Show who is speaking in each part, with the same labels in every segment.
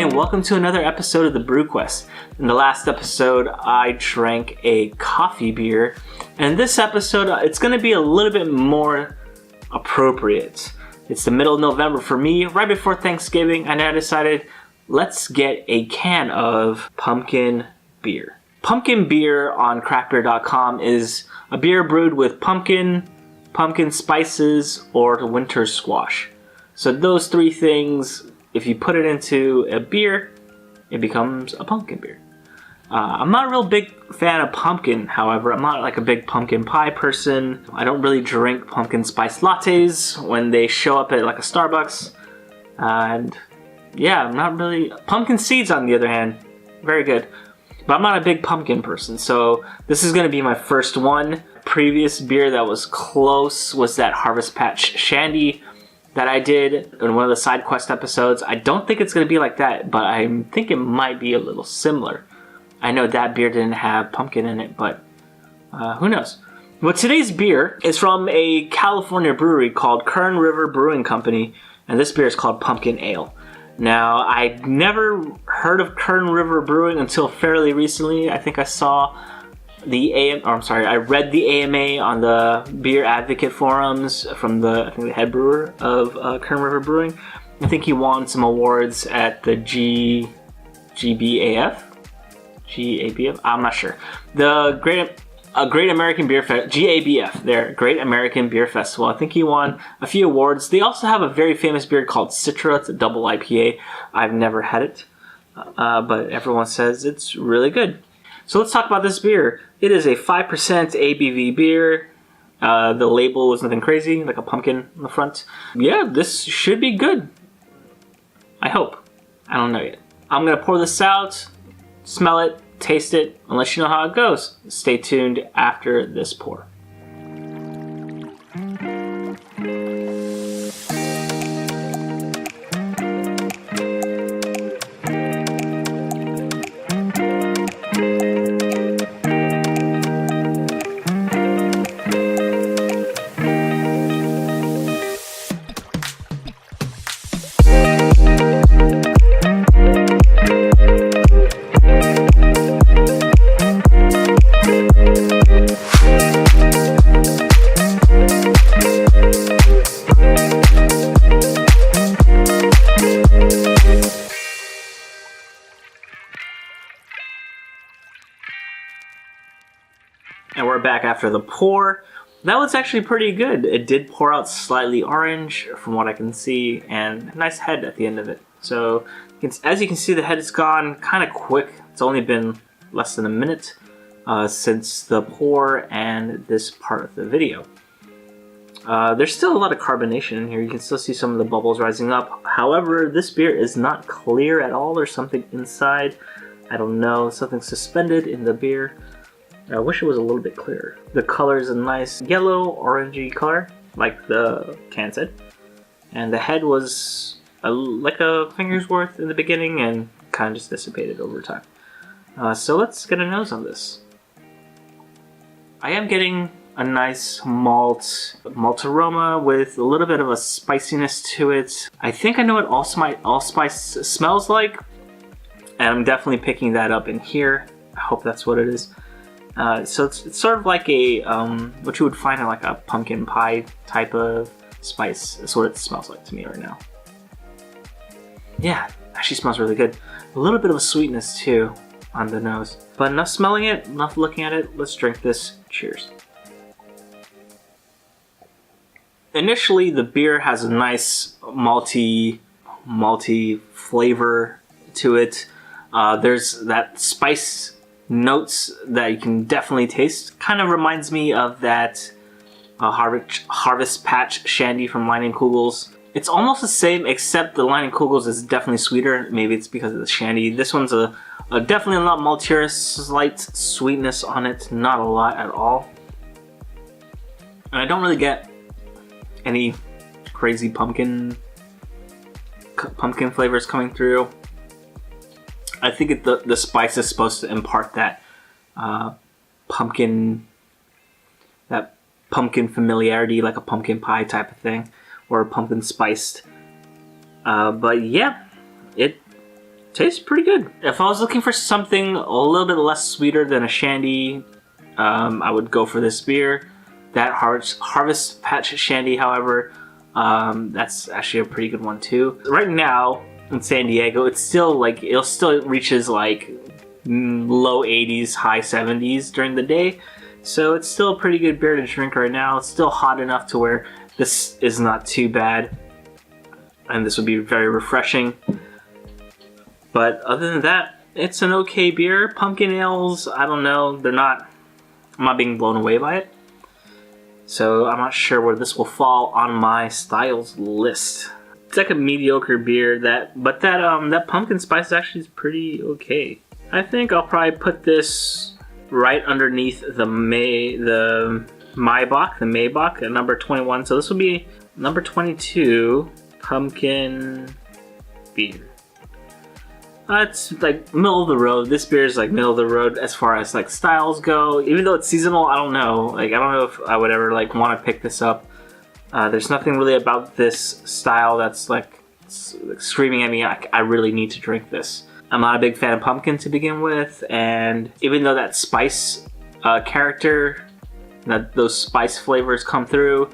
Speaker 1: and welcome to another episode of the Brew Quest. In the last episode, I drank a coffee beer, and in this episode, it's going to be a little bit more appropriate. It's the middle of November for me, right before Thanksgiving, and I decided, let's get a can of pumpkin beer. Pumpkin beer on craftbeer.com is a beer brewed with pumpkin spices, or winter squash. So those three things, if you put it into a beer, it becomes a pumpkin beer. I'm not a real big fan of pumpkin, however. I'm not like a big pumpkin pie person. I don't really drink pumpkin spice lattes when they show up at like a Starbucks. And yeah, I'm not really... Pumpkin seeds, on the other hand, very good. But I'm not a big pumpkin person, so this is going to be my first one. Previous beer that was close was that Harvest Patch Shandy that I did in one of the side quest episodes. I don't think it's going to be like that, but I think it might be a little similar. I know that beer didn't have pumpkin in it, but who knows? Well, today's beer is from a California brewery called Kern River Brewing Company, and this beer is called Pumpkin Ale. Now, I'd never heard of Kern River Brewing until fairly recently. I think I saw I read the AMA on the beer advocate forums from the head brewer of Kern River Brewing. I think he won some awards at the GABF. I'm not sure. The Great American Beer Fest, GABF, there, Great American Beer Festival. I think he won a few awards. They also have a very famous beer called Citra. It's a double IPA. I've never had it, but everyone says it's really good. So let's talk about this beer. It is a 5% ABV beer. The label is nothing crazy, like a pumpkin on the front. Yeah, this should be good. I hope. I don't know yet. I'm going to pour this out, smell it, taste it, and let you know how it goes. Stay tuned after this pour. And we're back after the pour. That was actually pretty good. It did pour out slightly orange from what I can see, and a nice head at the end of it. So as you can see, the head is gone kind of quick. It's only been less than a minute since the pour and this part of the video. There's still a lot of carbonation in here. You can still see some of the bubbles rising up. However, this beer is not clear at all. There's something inside. I don't know, something suspended in the beer. I wish it was a little bit clearer. The color is a nice yellow, orangey color, like the can said. And the head was like a finger's worth in the beginning and kind of just dissipated over time. So let's get a nose on this. I am getting a nice malt aroma with a little bit of a spiciness to it. I think I know what allspice smells like, and I'm definitely picking that up in here. I hope that's what it is. So it's sort of like a what you would find in like a pumpkin pie type of spice. That's what it smells like to me right now. Yeah, actually smells really good. A little bit of a sweetness too on the nose. But enough smelling it, enough looking at it. Let's drink this. Cheers. Initially, the beer has a nice malty flavor to it. There's that spice notes that you can definitely taste. Kind of reminds me of that Harvest Patch Shandy from Leinenkugels. It's almost the same, except the Leinenkugels is definitely sweeter. Maybe it's because of the shandy. This one's definitely a lot maltier, slight sweetness on it, not a lot at all. And I don't really get any crazy pumpkin flavors coming through. I think the spice is supposed to impart that pumpkin familiarity, like a pumpkin pie type of thing, or pumpkin spiced. But yeah, tastes pretty good. If I was looking for something a little bit less sweeter than a shandy, I would go for this beer. That Harvest Patch Shandy, however, that's actually a pretty good one too. Right now in San Diego, it's still like, it still reaches like low 80s, high 70s during the day. So it's still a pretty good beer to drink right now. It's still hot enough to where this is not too bad. And this would be very refreshing. But other than that, it's an okay beer. Pumpkin ales, I don't know, I'm not being blown away by it. So I'm not sure where this will fall on my styles list. It's like a mediocre beer, but that pumpkin spice actually is pretty okay. I think I'll probably put this right underneath the Maybach at number 21. So this will be number 22, pumpkin beer. It's like middle of the road. This beer is like middle of the road as far as like styles go. Even though it's seasonal, I don't know. Like, I don't know if I would ever like want to pick this up. There's nothing really about this style that's like screaming at me, I really need to drink this. I'm not a big fan of pumpkin to begin with, and even though that spice character, those spice flavors come through,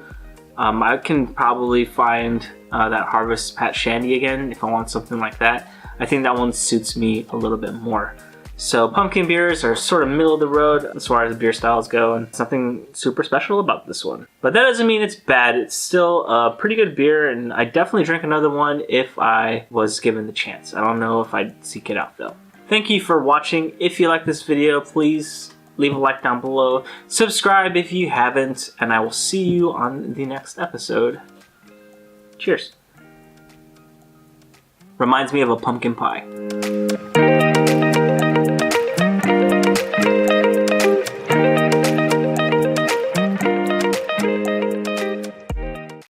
Speaker 1: I can probably find that Harvest Patch Shandy again if I want something like that. I think that one suits me a little bit more. So pumpkin beers are sort of middle of the road as far as beer styles go, and something super special about this one. But that doesn't mean it's bad. It's still a pretty good beer, and I'd definitely drink another one if I was given the chance. I don't know if I'd seek it out though. Thank you for watching. If you like this video, please leave a like down below. Subscribe if you haven't, and I will see you on the next episode. Cheers. Reminds me of a pumpkin pie.